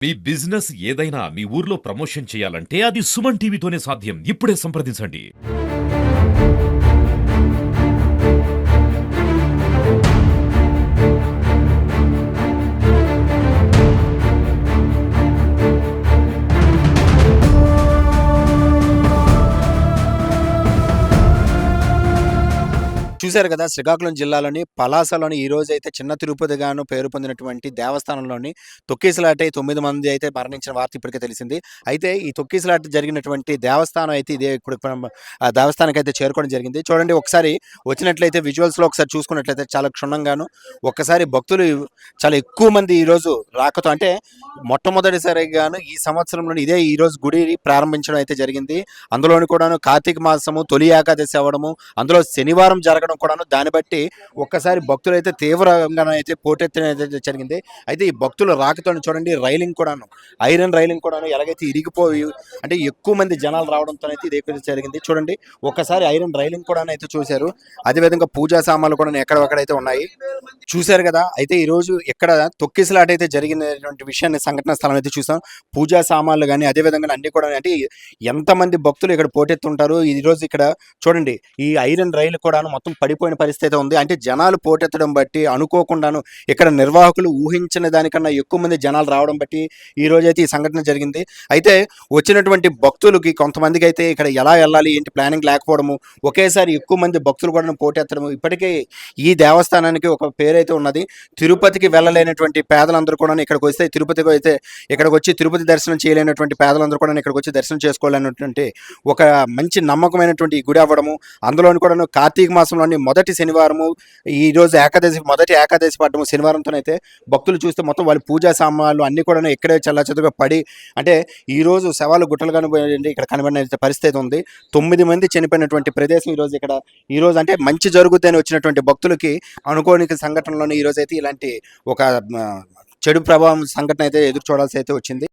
మీ business ఏదైనా మీ ఊర్లో promotion చేయాలంటే అది సుమన్ టీవీతోనే సాధ్యం. ఇప్పుడే సంప్రదించండి. చూశారు కదా! శ్రీకాకుళం జిల్లాలోని పలాసలోని ఈ రోజైతే చిన్న తిరుపతిగాను పేరు పొందినటువంటి దేవస్థానంలోని తొక్కిసలాటై 9 మంది అయితే మరణించిన వార్త ఇప్పటికే తెలిసింది. అయితే ఈ తొక్కిసలాట జరిగినటువంటి దేవస్థానం అయితే ఇదే ఇప్పుడు ఆ దేవస్థానానికైతే చేరుకోవడం జరిగింది. చూడండి ఒకసారి వచ్చినట్లయితే విజువల్స్‌లో ఒకసారి చూసుకున్నట్లయితే చాలా క్షుణ్ణంగాను ఒక్కసారి భక్తులు చాలా ఎక్కువ మంది ఈరోజు రాకతో అంటే మొట్టమొదటిసారిగాను ఈ సంవత్సరంలోని ఇదే ఈరోజు గుడి ప్రారంభించడం అయితే జరిగింది. అందులోని కూడాను కార్తీక మాసము తొలి ఏకాదశి అవ్వడము, అందులో శనివారం జరగడం కూడాను దాన్ని బట్టి ఒక్కసారి భక్తులైతే తీవ్రంగానైతే పోటెత్తడం జరిగింది. అయితే ఈ భక్తుల రాకతోని చూడండి రైలింగ్ కూడాను ఐరన్ రైలింగ్ కూడాను ఎలాగైతే ఇరిగిపోయి అంటే ఎక్కువ మంది జనాలు రావడంతోనైతే ఇది ఎక్కువ జరిగింది. చూడండి ఒక్కసారి ఐరన్ రైలింగ్ కూడాను అయితే చూశారు. అదేవిధంగా పూజా సామాన్లు కూడా ఎక్కడొక్కడైతే ఉన్నాయి. చూశారు కదా! అయితే ఈరోజు ఎక్కడ తొక్కిసలాట అయితే జరిగినటువంటి విషయాన్ని సంఘటన స్థలం అయితే చూసాం. పూజా సామాన్లు గానీ అదేవిధంగా అన్నీ కూడా అంటే ఎంతమంది భక్తులు ఇక్కడ పోటెత్తుంటారు. ఈరోజు ఇక్కడ చూడండి ఈ ఐరన్ రైలు కూడాను మొత్తం పడిపోయిన పరిస్థితి ఉంది. అంటే జనాలు పోటెత్తడం బట్టి అనుకోకుండాను ఇక్కడ నిర్వాహకులు ఊహించిన దానికన్నా ఎక్కువ మంది జనాలు రావడం బట్టి ఈ రోజైతే ఈ సంఘటన జరిగింది. అయితే వచ్చినటువంటి భక్తులకి కొంతమందికి అయితే ఇక్కడ ఎలా వెళ్ళాలి ఏంటి ప్లానింగ్ లేకపోవడము, ఒకేసారి ఎక్కువ మంది భక్తులు కూడా పోటెత్తడము. ఇప్పటికే ఈ దేవస్థానానికి ఒక పేరైతే ఉన్నది. తిరుపతికి వెళ్ళలేనటువంటి పేదలందరూ కూడా ఇక్కడికి వస్తే తిరుపతికి అయితే ఇక్కడికి వచ్చి తిరుపతి దర్శనం చేయలేనటువంటి పేదలందరూ కూడా ఇక్కడికి వచ్చి దర్శనం చేసుకోవాలనేటువంటి ఒక మంచి నమ్మకమైనటువంటి గుడి అవ్వడము. అందులోని కూడా కార్తీక మాసంలోని మొదటి శనివారము ఈరోజు మొదటి ఏకాదశి పడ్డము శనివారంతోనైతే భక్తులు చూస్తే మొత్తం వాళ్ళ పూజా సామాన్లు అన్నీ కూడా ఇక్కడే చల్లచదుగా పడి అంటే ఈరోజు శవాలు గుట్టలుగాను ఇక్కడ కనబడిన పరిస్థితి ఉంది. 9 మంది చనిపోయినటువంటి ప్రదేశం ఈరోజు ఇక్కడ ఈరోజు అంటే మంచి జరుగుతుందని వచ్చినటువంటి భక్తులకి అనుకోని సంఘటనలోనే ఈరోజు అయితే ఇలాంటి ఒక చెడు ప్రభావం సంఘటన అయితే ఎదురు చూడాల్సి అయితే వచ్చింది.